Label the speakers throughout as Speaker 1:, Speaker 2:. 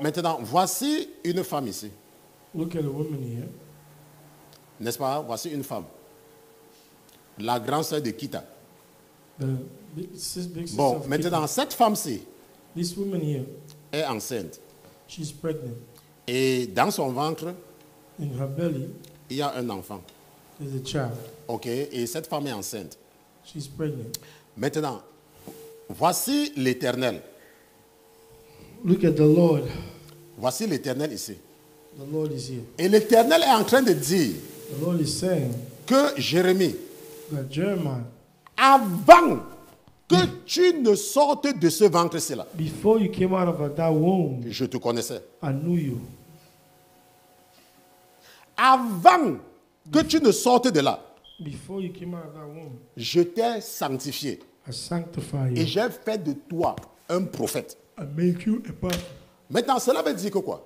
Speaker 1: maintenant, voici une femme ici.
Speaker 2: Look at a woman here.
Speaker 1: N'est-ce pas? Voici une femme. La grande sœur de Kita.
Speaker 2: The big sister
Speaker 1: Bon,
Speaker 2: of
Speaker 1: maintenant,
Speaker 2: Kitty.
Speaker 1: cette femme-ci
Speaker 2: This woman here,
Speaker 1: est enceinte.
Speaker 2: she's pregnant.
Speaker 1: Et dans son ventre,
Speaker 2: In her belly,
Speaker 1: il y a un enfant.
Speaker 2: there's a child.
Speaker 1: OK? Et cette femme est enceinte.
Speaker 2: She's pregnant.
Speaker 1: Maintenant, voici l'Éternel.
Speaker 2: Look at the Lord.
Speaker 1: Voici l'Éternel ici.
Speaker 2: The Lord is here.
Speaker 1: Et l'Éternel est en train de dire
Speaker 2: The Lord is saying
Speaker 1: que Jérémie,
Speaker 2: that Jeremiah,
Speaker 1: avant que tu ne sortes de ce ventre-ci-là,
Speaker 2: before you came out of that womb,
Speaker 1: je te connaissais.
Speaker 2: I knew you.
Speaker 1: Avant que tu ne sortes de là,
Speaker 2: Before you came out of that womb,
Speaker 1: je t'ai sanctifié.
Speaker 2: I sanctify
Speaker 1: Et
Speaker 2: you.
Speaker 1: j'ai fait de toi un prophète.
Speaker 2: I make you a prophet.
Speaker 1: Maintenant, cela veut dire que quoi?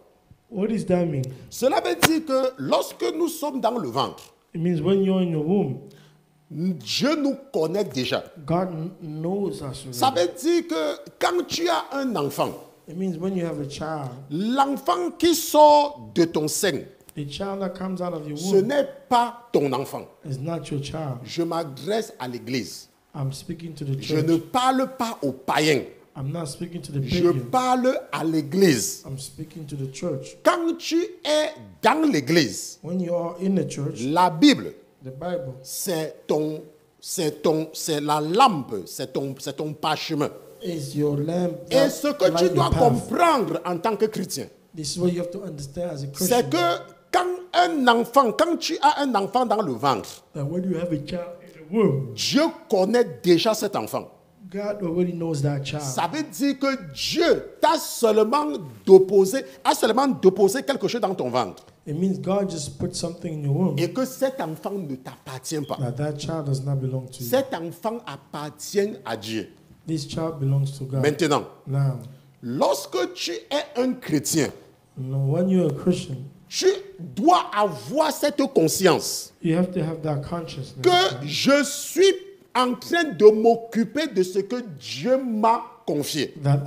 Speaker 2: What does that mean?
Speaker 1: Cela veut dire que lorsque nous sommes dans le ventre,
Speaker 2: It means when you're in your womb,
Speaker 1: Dieu nous connaît déjà.
Speaker 2: God knows us.
Speaker 1: Ça
Speaker 2: already.
Speaker 1: veut dire que quand tu as un enfant,
Speaker 2: It means when you have a child,
Speaker 1: l'enfant qui sort de ton sein,
Speaker 2: the child that comes out of your
Speaker 1: ce
Speaker 2: womb
Speaker 1: n'est pas ton enfant.
Speaker 2: is not your child.
Speaker 1: Je m'adresse à l'église.
Speaker 2: I'm speaking to the
Speaker 1: Je
Speaker 2: church.
Speaker 1: ne parle pas aux païens.
Speaker 2: I'm not speaking to the
Speaker 1: Je
Speaker 2: pagan.
Speaker 1: parle à l'église.
Speaker 2: I'm speaking to the church.
Speaker 1: Quand tu es dans l'église,
Speaker 2: When you are in the church,
Speaker 1: la Bible,
Speaker 2: the Bible
Speaker 1: c'est la lampe, c'est ton parchemin.
Speaker 2: is your lamp.
Speaker 1: Et
Speaker 2: that
Speaker 1: ce que
Speaker 2: light
Speaker 1: tu
Speaker 2: your
Speaker 1: dois
Speaker 2: path.
Speaker 1: comprendre en tant que chrétien,
Speaker 2: This is what you have to understand as a
Speaker 1: c'est
Speaker 2: Christian.
Speaker 1: que quand tu as un enfant dans le ventre,
Speaker 2: That when you have a child in the womb,
Speaker 1: Dieu connaît déjà cet enfant.
Speaker 2: God already knows that child.
Speaker 1: Ça veut dire que Dieu a seulement déposé quelque chose dans ton ventre.
Speaker 2: It means God just put something in your womb
Speaker 1: Et que cet enfant ne t'appartient pas.
Speaker 2: that child does not belong to you.
Speaker 1: Cet enfant appartient à Dieu.
Speaker 2: This child belongs to God.
Speaker 1: Maintenant,
Speaker 2: Now,
Speaker 1: lorsque tu es un chrétien,
Speaker 2: when you're a Christian,
Speaker 1: tu dois avoir cette conscience
Speaker 2: you have to have that consciousness
Speaker 1: que je suis en train de m'occuper de ce que Dieu m'a confié.
Speaker 2: that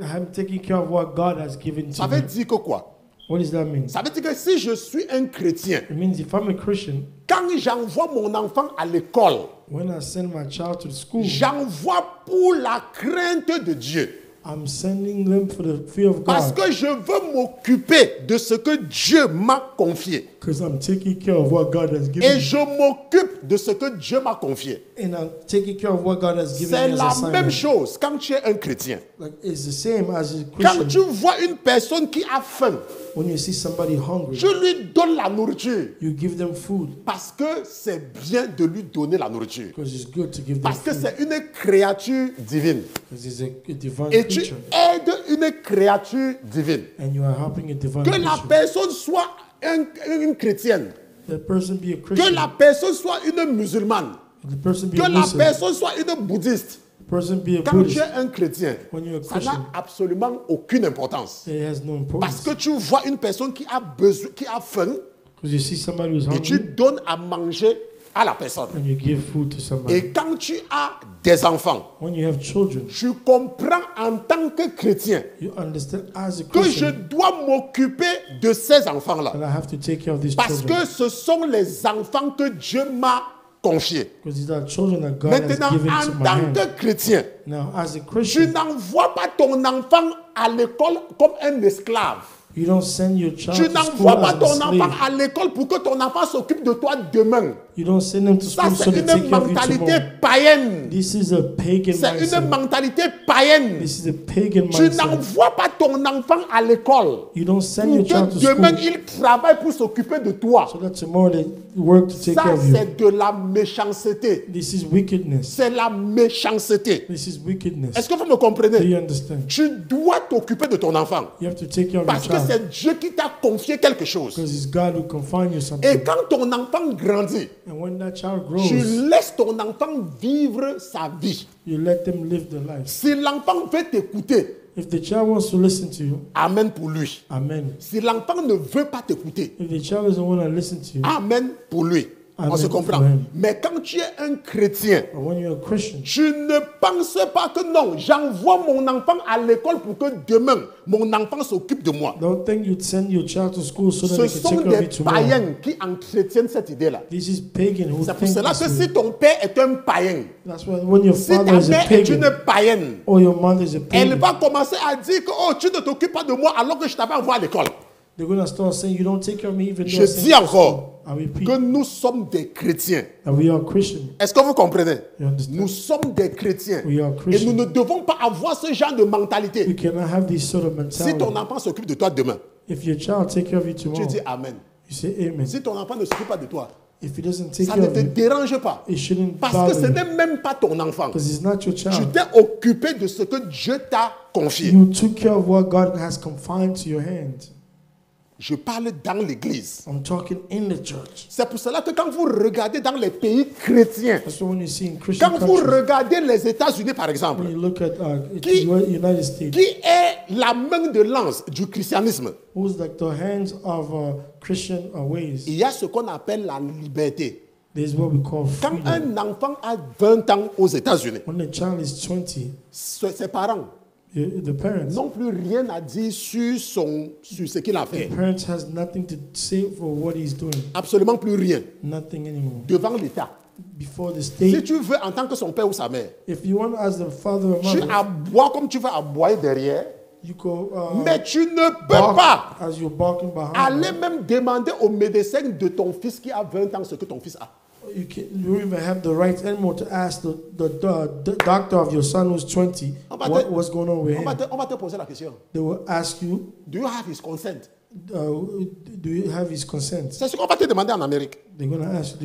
Speaker 2: I'm taking care of what God has given
Speaker 1: Ça
Speaker 2: to
Speaker 1: veut
Speaker 2: me.
Speaker 1: dire que quoi?
Speaker 2: What does that mean?
Speaker 1: Ça veut dire que si je suis un chrétien,
Speaker 2: It means if I'm a Christian,
Speaker 1: quand j'envoie mon enfant à l'école,
Speaker 2: when I send my child to the school,
Speaker 1: j'envoie pour la crainte de Dieu.
Speaker 2: I'm sending them for the fear of
Speaker 1: Parce
Speaker 2: God
Speaker 1: que je veux m'occuper de ce que Dieu m'a confié.
Speaker 2: because I'm taking care of what God has given
Speaker 1: Et
Speaker 2: me.
Speaker 1: je m'occupe de ce que Dieu m'a confié.
Speaker 2: And I'm taking care of what God has given
Speaker 1: C'est
Speaker 2: me as
Speaker 1: la
Speaker 2: assignment.
Speaker 1: même chose quand tu es un chrétien.
Speaker 2: Like, it's the same as a
Speaker 1: Quand
Speaker 2: Christian.
Speaker 1: tu vois une personne qui a faim,
Speaker 2: When you see somebody hungry,
Speaker 1: tu lui donnes la nourriture.
Speaker 2: you give them food
Speaker 1: Parce que c'est bien de lui donner la nourriture.
Speaker 2: because it's good to give them
Speaker 1: Parce que
Speaker 2: food
Speaker 1: c'est une créature divine.
Speaker 2: because it's a divine
Speaker 1: Et tu
Speaker 2: creature.
Speaker 1: aides une créature divine.
Speaker 2: And you are helping a divine
Speaker 1: Que la
Speaker 2: creature.
Speaker 1: personne soit une chrétienne.
Speaker 2: The person be a
Speaker 1: Que
Speaker 2: Christian.
Speaker 1: la personne soit une musulmane.
Speaker 2: The person be
Speaker 1: Que
Speaker 2: a
Speaker 1: la
Speaker 2: Muslim.
Speaker 1: personne soit une bouddhiste.
Speaker 2: The person be a
Speaker 1: Quand tu
Speaker 2: Buddhist.
Speaker 1: es un chrétien,
Speaker 2: When you're a
Speaker 1: ça
Speaker 2: Christian,
Speaker 1: n'a absolument aucune importance.
Speaker 2: it has no
Speaker 1: Parce
Speaker 2: importance.
Speaker 1: que tu vois une personne qui a besoin, qui a faim,
Speaker 2: Because you see somebody who's
Speaker 1: et tu
Speaker 2: hungry
Speaker 1: donnes à manger à la personne.
Speaker 2: and you give food to somebody.
Speaker 1: Et quand tu as des enfants,
Speaker 2: When you have children,
Speaker 1: tu comprends en tant que chrétien
Speaker 2: you understand as a
Speaker 1: que je
Speaker 2: Christian
Speaker 1: dois m'occuper de ces enfants-là.
Speaker 2: that I have to take care of these
Speaker 1: Parce
Speaker 2: children.
Speaker 1: que ce sont les enfants que Dieu m'a confiés.
Speaker 2: Because these are children that God has
Speaker 1: Maintenant,
Speaker 2: given to
Speaker 1: en
Speaker 2: my
Speaker 1: tant
Speaker 2: hand.
Speaker 1: que chrétien,
Speaker 2: Now, as a
Speaker 1: tu
Speaker 2: Christian,
Speaker 1: n'envoies pas ton enfant à l'école comme un esclave.
Speaker 2: you don't send your child
Speaker 1: Tu
Speaker 2: to school
Speaker 1: n'envoies pas
Speaker 2: as a
Speaker 1: ton enfant
Speaker 2: slave.
Speaker 1: à l'école pour que ton enfant s'occupe de toi demain.
Speaker 2: You don't send them to
Speaker 1: Ça,
Speaker 2: school so
Speaker 1: c'est
Speaker 2: they take
Speaker 1: une
Speaker 2: care of you
Speaker 1: mentalité
Speaker 2: tomorrow.
Speaker 1: païenne.
Speaker 2: This is a pagan
Speaker 1: C'est
Speaker 2: mindset.
Speaker 1: une mentalité païenne.
Speaker 2: This is a pagan
Speaker 1: Tu
Speaker 2: mindset.
Speaker 1: n'envoies pas ton enfant à l'école
Speaker 2: You don't send
Speaker 1: pour
Speaker 2: your child to
Speaker 1: que demain
Speaker 2: school
Speaker 1: il travaille pour s'occuper de toi.
Speaker 2: so that tomorrow they work to take
Speaker 1: Ça,
Speaker 2: care of you.
Speaker 1: c'est de la méchanceté.
Speaker 2: This is wickedness.
Speaker 1: C'est la méchanceté.
Speaker 2: This is wickedness.
Speaker 1: Est-ce que vous me
Speaker 2: Do
Speaker 1: comprenez?
Speaker 2: you understand?
Speaker 1: Tu dois t'occuper de ton enfant.
Speaker 2: You have to take care of your
Speaker 1: Parce que
Speaker 2: child
Speaker 1: c'est Dieu qui t'a confié quelque chose.
Speaker 2: because it's God who confine you
Speaker 1: Et
Speaker 2: something.
Speaker 1: quand ton enfant grandit,
Speaker 2: And when that child
Speaker 1: tu
Speaker 2: grows,
Speaker 1: laisses ton enfant vivre sa vie.
Speaker 2: you let them live their life.
Speaker 1: Si l'enfant veut t'écouter,
Speaker 2: If the child wants to listen to you,
Speaker 1: amen pour lui.
Speaker 2: amen.
Speaker 1: Si l'enfant ne veut pas t'écouter,
Speaker 2: If the child doesn't want to listen to you,
Speaker 1: amen pour lui. On se comprend. Mais quand tu es un chrétien,
Speaker 2: When you're a Christian,
Speaker 1: tu ne penses pas que non, j'envoie mon enfant à l'école pour que demain, mon enfant s'occupe de moi.
Speaker 2: don't think you'd send your child to school so that
Speaker 1: Ce
Speaker 2: they can
Speaker 1: sont
Speaker 2: take care of
Speaker 1: des
Speaker 2: you tomorrow.
Speaker 1: païens qui entretiennent cette idée-là.
Speaker 2: This is pagan who
Speaker 1: C'est pour
Speaker 2: think
Speaker 1: cela
Speaker 2: this
Speaker 1: que
Speaker 2: way.
Speaker 1: si ton père est un païen,
Speaker 2: That's why when your
Speaker 1: si ta
Speaker 2: father is a
Speaker 1: mère est une
Speaker 2: pagan
Speaker 1: païenne,
Speaker 2: or your mother is a
Speaker 1: elle
Speaker 2: pagan,
Speaker 1: va commencer à dire que oh, tu ne t'occupes pas de moi alors que je t'avais envoyé à l'école.
Speaker 2: they're going to start saying you don't take care of me even though
Speaker 1: Je
Speaker 2: I sent
Speaker 1: dis
Speaker 2: you to
Speaker 1: encore
Speaker 2: school. I repeat
Speaker 1: que nous sommes des chrétiens.
Speaker 2: that we are Christian.
Speaker 1: Est-ce que vous comprenez?
Speaker 2: You understand?
Speaker 1: Nous sommes des chrétiens.
Speaker 2: We are
Speaker 1: Et nous
Speaker 2: Christian.
Speaker 1: ne devons pas avoir ce genre de
Speaker 2: We
Speaker 1: mentalité.
Speaker 2: cannot have this sort of
Speaker 1: Si
Speaker 2: mentality.
Speaker 1: ton enfant s'occupe de toi demain,
Speaker 2: If your child take care of you
Speaker 1: tu
Speaker 2: tomorrow,
Speaker 1: dis Amen.
Speaker 2: you say amen.
Speaker 1: Si ton enfant ne s'occupe pas de toi,
Speaker 2: If he doesn't take
Speaker 1: ça
Speaker 2: care
Speaker 1: ne
Speaker 2: of
Speaker 1: te
Speaker 2: you,
Speaker 1: dérange pas.
Speaker 2: it shouldn't
Speaker 1: Parce que ce
Speaker 2: bother you
Speaker 1: n'est même pas ton enfant.
Speaker 2: because it's not your
Speaker 1: Tu
Speaker 2: child.
Speaker 1: t'es occupé de ce que Dieu t'a confié.
Speaker 2: You took care of what God has confined to your hand.
Speaker 1: Je parle dans l'église.
Speaker 2: I'm talking in the church.
Speaker 1: C'est pour cela que quand vous regardez dans les pays chrétiens,
Speaker 2: That's why when you see in Christian
Speaker 1: quand vous
Speaker 2: countries,
Speaker 1: regardez les États-Unis par exemple,
Speaker 2: when you look at
Speaker 1: Qui-
Speaker 2: United States,
Speaker 1: qui est la main de lance du christianisme,
Speaker 2: who's like the hands of Christian ways,
Speaker 1: il y a ce qu'on appelle la liberté.
Speaker 2: there's what we call
Speaker 1: Quand
Speaker 2: freedom.
Speaker 1: un enfant a 20 ans aux États-Unis,
Speaker 2: When the child is 20,
Speaker 1: ses parents
Speaker 2: the parents,
Speaker 1: n'ont plus rien à dire sur ce qu'il a fait.
Speaker 2: the parents has nothing to say for what he's doing.
Speaker 1: Absolument plus rien.
Speaker 2: Nothing anymore.
Speaker 1: Devant l'État.
Speaker 2: Before the
Speaker 1: Si
Speaker 2: state,
Speaker 1: tu veux, en tant que son père ou sa mère,
Speaker 2: if you want to ask the father or
Speaker 1: tu
Speaker 2: mother,
Speaker 1: aboies comme tu veux aboyer derrière,
Speaker 2: you go
Speaker 1: mais tu ne peux
Speaker 2: bark
Speaker 1: pas
Speaker 2: as you're barking behind.
Speaker 1: aller même demander au médecin de ton fils qui a 20 ans ce que ton fils a.
Speaker 2: You don't even have the right anymore to ask the doctor of your son who's 20 what's going on with him.
Speaker 1: On va te poser la question.
Speaker 2: They will ask you,
Speaker 1: Do you have his consent?
Speaker 2: do you have his consent?
Speaker 1: C'est ce qu'on va te demander en Amérique.
Speaker 2: They're going to ask you.